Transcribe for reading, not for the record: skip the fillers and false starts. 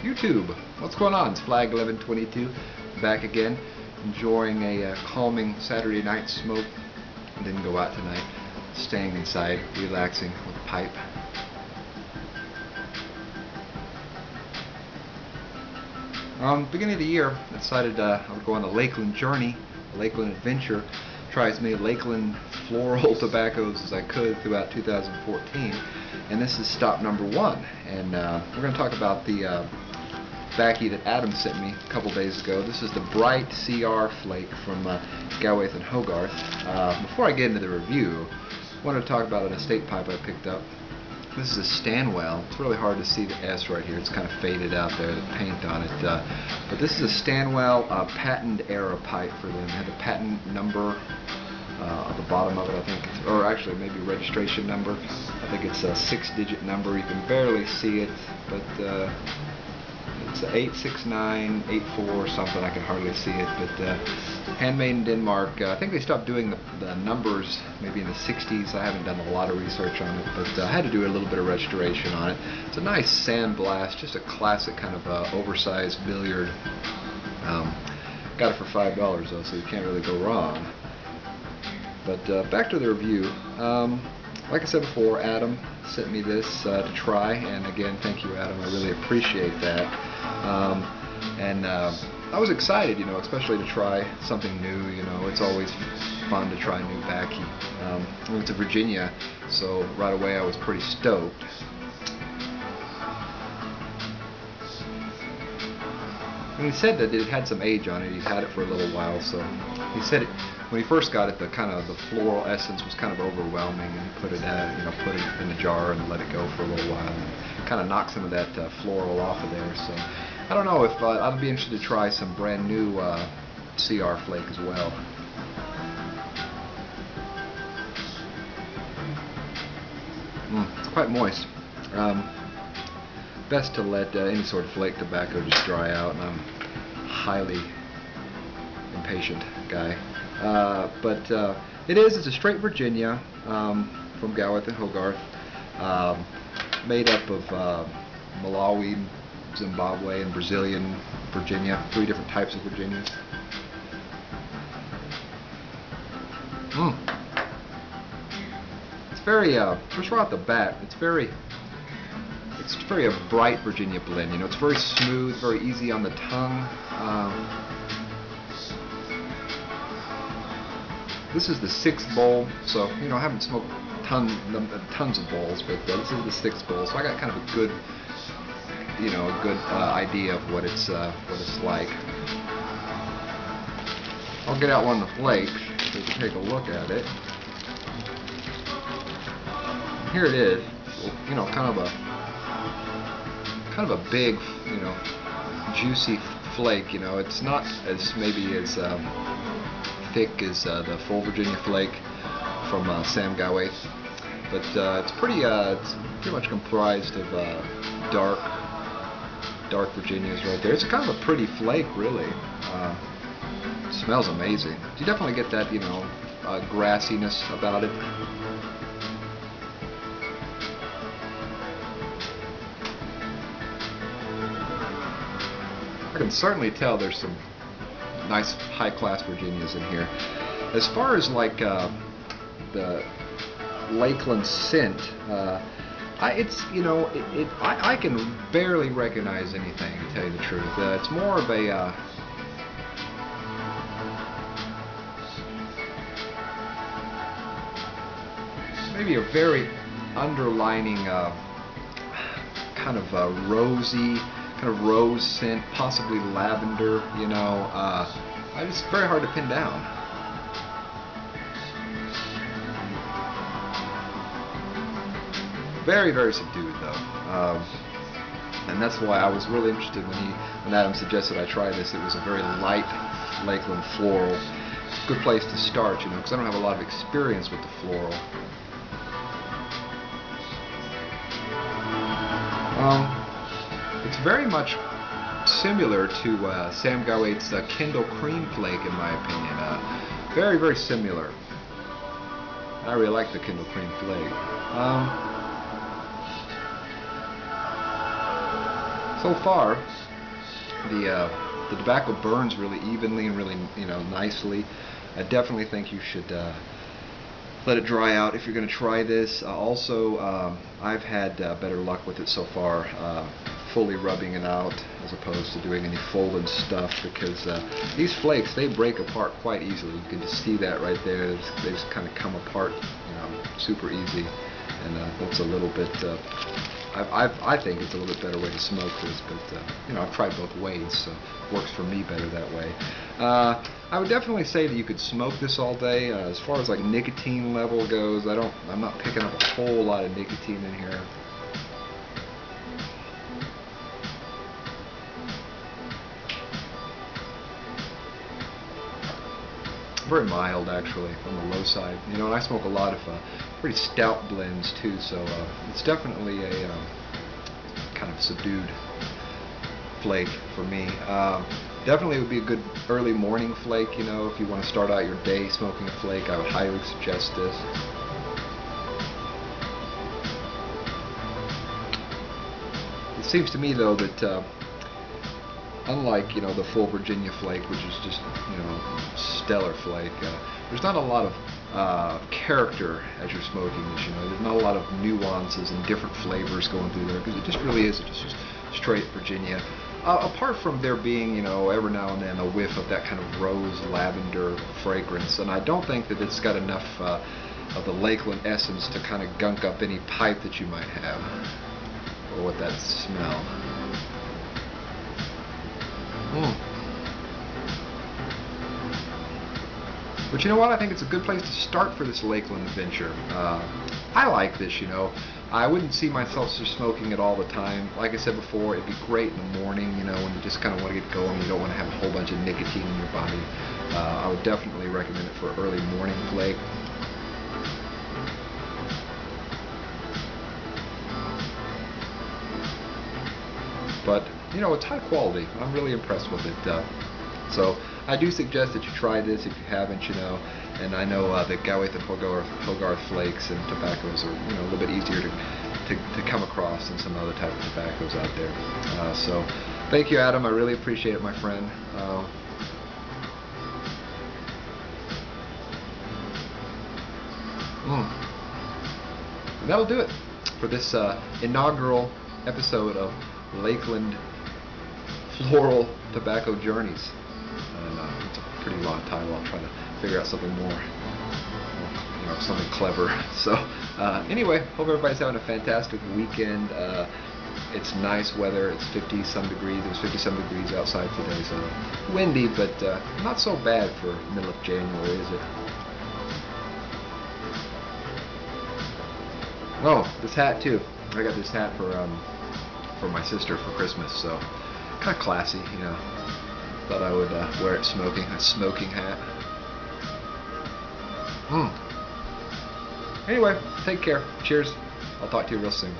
YouTube, what's going on? It's Flag1122 back again, enjoying a calming Saturday night smoke. Didn't go out tonight, staying inside, relaxing with a pipe. Beginning of the year, I decided I would go on a Lakeland journey, a Lakeland adventure, try as many Lakeland floral tobaccos as I could throughout 2014, and this is stop number 1. And we're going to talk about the Baccy that Adam sent me a couple days ago. This is the Bright CR Flake from Galwaith and Hogarth. Before I get into the review, I wanted to talk about an estate pipe I picked up. This is a Stanwell. It's really hard to see the S right here. It's kind of faded out there, the paint on it. But this is a Stanwell patent era pipe for them. It had the patent number at the bottom of it, I think. Or actually, maybe registration number. I think it's a 6-digit number. You can barely see it, but it's 86984 or something. I can hardly see it, but handmade in Denmark. I think they stopped doing the numbers maybe in the 60s. I haven't done a lot of research on it, but I had to do a little bit of restoration on it. It's a nice sandblast, just a classic kind of oversized billiard. Got it for $5 though, so you can't really go wrong. But back to the review. Like I said before, Adam sent me this to try, and again, thank you, Adam. I really appreciate that. I was excited, especially to try something new. It's always fun to try new Baccy. I went to Virginia, so right away I was pretty stoked. And he said that it had some age on it. He'd had it for a little while, so he said it, when he first got it, the floral essence was kind of overwhelming, and he put it in a jar and let it go for a little while, and kind of knocked some of that floral off of there. So I don't know if I'd be interested to try some brand new CR Flake as well. It's quite moist. Best to let any sort of flake tobacco just dry out, and I'm a highly impatient guy. But it's a straight Virginia from Galwaith and Hogarth, made up of Malawi, Zimbabwe, and Brazilian Virginia, 3 different types of Virginias. It's very, just right off the bat, it's very a bright Virginia blend. It's very smooth, very easy on the tongue. This is the 6th bowl, so I haven't smoked tons of bowls, but this is the 6th bowl, so I got kind of a good, idea of what it's like. I'll get out one of the flakes so you can take a look at it. Here it is. Kind of a big, juicy flake. It's not as thick as the full Virginia flake from Sam Galwaith, but it's pretty much comprised of dark Virginias right there. It's kind of a pretty flake, really. It smells amazing. You definitely get that grassiness about it. I can certainly tell there's some nice high-class Virginias in here. As far as the Lakeland scent, I can barely recognize anything, to tell you the truth. It's more of a maybe a very underlining kind of rosy, kind of rose scent, possibly lavender. It's very hard to pin down. Very, very subdued though, and that's why I was really interested when Adam suggested I try this. It was a very light Lakeland floral. Good place to start, because I don't have a lot of experience with the floral. It's very much similar to Sam Galwaith's Kindle Cream Flake, in my opinion. Very, very similar. I really like the Kindle Cream Flake. So far, the tobacco burns really evenly and really nicely. I definitely think you should let it dry out if you're going to try this. I've had better luck with it so far, fully rubbing it out as opposed to doing any folded stuff, because these flakes, they break apart quite easily. You can just see that right there. They just kind of come apart, super easy, and that's a little bit. I think it's a little bit better way to smoke this, but I've tried both ways, so it works for me better that way. I would definitely say that you could smoke this all day. As far as like nicotine level goes, I'm not picking up a whole lot of nicotine in here. Very mild, actually, on the low side. And I smoke a lot of pretty stout blends too, so it's definitely a kind of subdued flake for me. Definitely would be a good early morning flake. If you want to start out your day smoking a flake, I would highly suggest this. It seems to me, though, that unlike the full Virginia flake, which is just stellar flake, there's not a lot of character as you're smoking this. There's not a lot of nuances and different flavors going through there, because it just really is just straight Virginia. Apart from there being every now and then a whiff of that kind of rose lavender fragrance, and I don't think that it's got enough of the Lakeland essence to kind of gunk up any pipe that you might have, or with that smell. But you know what? I think it's a good place to start for this Lakeland adventure. I like this, I wouldn't see myself just smoking it all the time. Like I said before, it'd be great in the morning, when you just kind of want to get going. You don't want to have a whole bunch of nicotine in your body. I would definitely recommend it for early morning flake. But it's high quality. I'm really impressed with it. So I do suggest that you try this if you haven't, And I know the Gawain and Hogarth flakes and tobaccos are, a little bit easier to come across than some other type of tobaccos out there. So thank you, Adam. I really appreciate it, my friend. That'll do it for this inaugural episode of Lakeland Floral Tobacco Journeys. And it's a pretty long title. I'll try to figure out something more, something clever. So anyway, hope everybody's having a fantastic weekend. It's nice weather. It's 50-some degrees. It was 50-some degrees outside today, so windy, but not so bad for middle of January, is it? Oh, this hat too. I got this hat for my sister for Christmas, so kind of classy, Thought I would wear it smoking, a smoking hat. Anyway, take care. Cheers. I'll talk to you real soon.